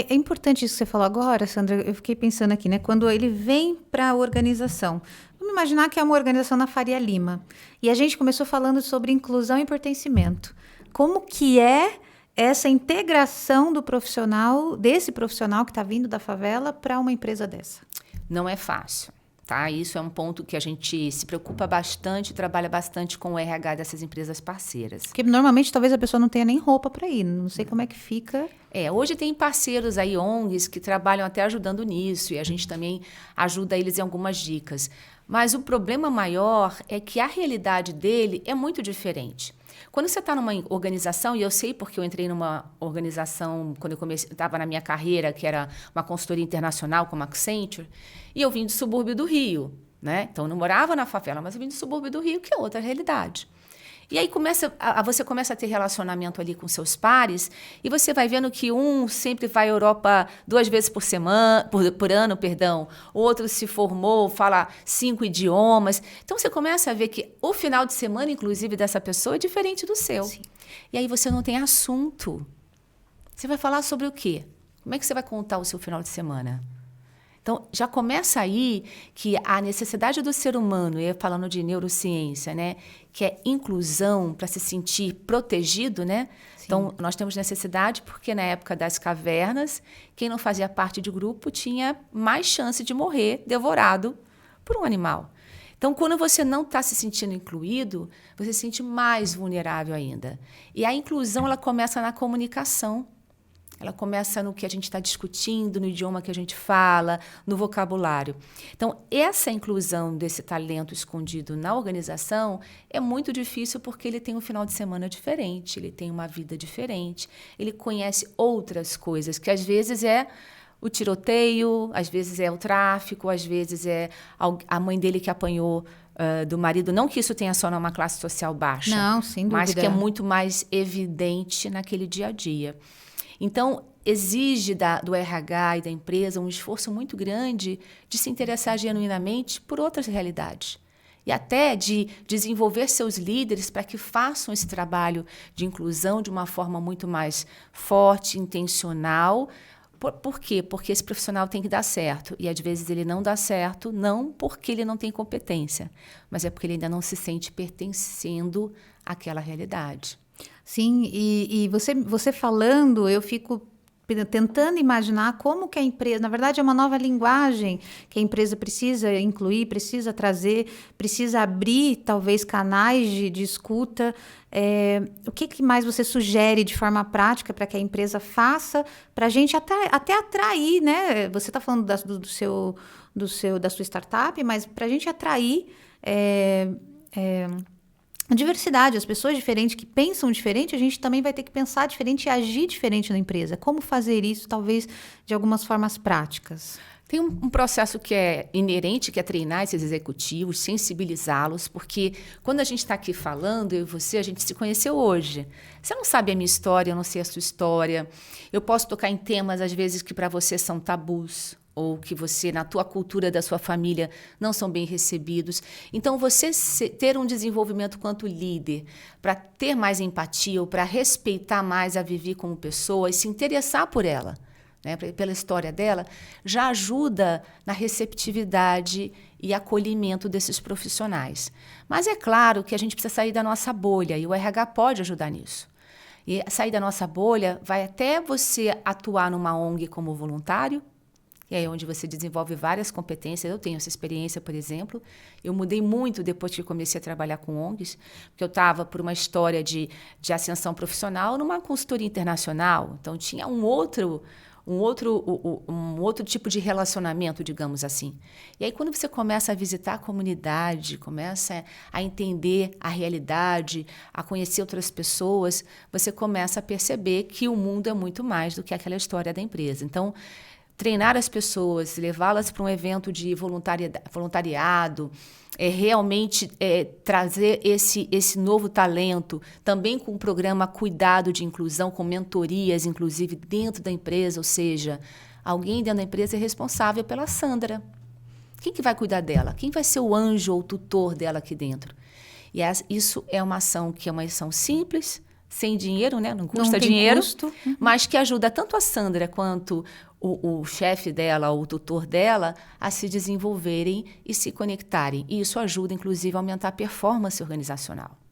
É importante isso que você falou agora, Sandra. Eu fiquei pensando aqui, né? Quando ele vem para a organização. Vamos imaginar que é uma organização na Faria Lima. E a gente começou falando sobre inclusão e pertencimento. Como que é essa integração do profissional, desse profissional que está vindo da favela para uma empresa dessa? Não é fácil. Tá? Isso é um ponto que a gente se preocupa bastante, trabalha bastante com o RH dessas empresas parceiras. Porque normalmente talvez a pessoa não tenha nem roupa para ir, não sei como é que fica. Hoje tem parceiros aí, ONGs, que trabalham até ajudando nisso, e a gente também ajuda eles em algumas dicas. Mas o problema maior é que a realidade dele é muito diferente. Quando você está numa organização, e eu sei porque eu entrei numa organização quando eu estava na minha carreira, que era uma consultoria internacional como a Accenture, e eu vim do subúrbio do Rio, né? Então, eu não morava na favela, mas eu vim do subúrbio do Rio, que é outra realidade. E aí você começa a ter relacionamento ali com seus pares e você vai vendo que um sempre vai à Europa 2 vezes por ano, perdão. O outro se formou, fala 5 idiomas. Então, você começa a ver que o final de semana, inclusive, dessa pessoa é diferente do seu. Sim. E aí você não tem assunto. Você vai falar sobre o quê? Como é que você vai contar o seu final de semana? Então, já começa aí que a necessidade do ser humano, eu falando de neurociência, né, que é inclusão para se sentir protegido, né? Sim. Então, nós temos necessidade porque na época das cavernas, quem não fazia parte de grupo tinha mais chance de morrer devorado por um animal. Então, quando você não está se sentindo incluído, você se sente mais vulnerável ainda. E a inclusão, ela começa na comunicação. Ela começa no que a gente está discutindo, no idioma que a gente fala, no vocabulário. Então, essa inclusão desse talento escondido na organização é muito difícil porque ele tem um final de semana diferente, ele tem uma vida diferente, ele conhece outras coisas, que às vezes é o tiroteio, às vezes é o tráfico, às vezes é a mãe dele que apanhou do marido. Não que isso tenha só numa classe social baixa, não, sem dúvida, mas que é muito mais evidente naquele dia a dia. Então, exige do RH e da empresa um esforço muito grande de se interessar genuinamente por outras realidades. E até de desenvolver seus líderes para que façam esse trabalho de inclusão de uma forma muito mais forte, intencional. Por quê? Porque esse profissional tem que dar certo. E, às vezes, ele não dá certo, não porque ele não tem competência, mas é porque ele ainda não se sente pertencendo àquela realidade. Sim, e você falando, eu fico tentando imaginar como que a empresa, na verdade é uma nova linguagem que a empresa precisa incluir, precisa trazer, precisa abrir talvez canais de escuta. O que mais você sugere de forma prática para que a empresa faça para a gente até atrair, né? Você está falando da sua startup, mas para a gente atrair a diversidade, as pessoas diferentes que pensam diferente, a gente também vai ter que pensar diferente e agir diferente na empresa. Como fazer isso, talvez, de algumas formas práticas? Tem um processo que é inerente, que é treinar esses executivos, sensibilizá-los, porque quando a gente está aqui falando, eu e você, a gente se conheceu hoje. Você não sabe a minha história, eu não sei a sua história. Eu posso tocar em temas, às vezes, que para você são tabus, ou que você, na tua cultura da sua família, não são bem recebidos. Então, você ter um desenvolvimento quanto líder, para ter mais empatia, ou para respeitar mais a Vivi como pessoa e se interessar por ela, né, pela história dela, já ajuda na receptividade e acolhimento desses profissionais. Mas é claro que a gente precisa sair da nossa bolha, e o RH pode ajudar nisso. E sair da nossa bolha vai até você atuar numa ONG como voluntário, e aí onde você desenvolve várias competências. Eu tenho essa experiência, por exemplo. Eu mudei muito depois que comecei a trabalhar com ONGs, porque eu estava por uma história de ascensão profissional numa consultoria internacional. Então, tinha um outro tipo de relacionamento, digamos assim. E aí, quando você começa a visitar a comunidade, começa a entender a realidade, a conhecer outras pessoas, você começa a perceber que o mundo é muito mais do que aquela história da empresa. Então, treinar as pessoas, levá-las para um evento de voluntariado, realmente trazer esse novo talento, também com o programa Cuidado de Inclusão, com mentorias, inclusive, dentro da empresa, ou seja, alguém dentro da empresa é responsável pela Sandra. Quem que vai cuidar dela? Quem vai ser o anjo ou tutor dela aqui dentro? E isso é uma ação que é uma ação simples, sem dinheiro, né? Não Não custa tem dinheiro, custo. mas que ajuda tanto a Sandra quanto o chefe dela, o tutor dela, a se desenvolverem e se conectarem. E isso ajuda, inclusive, a aumentar a performance organizacional.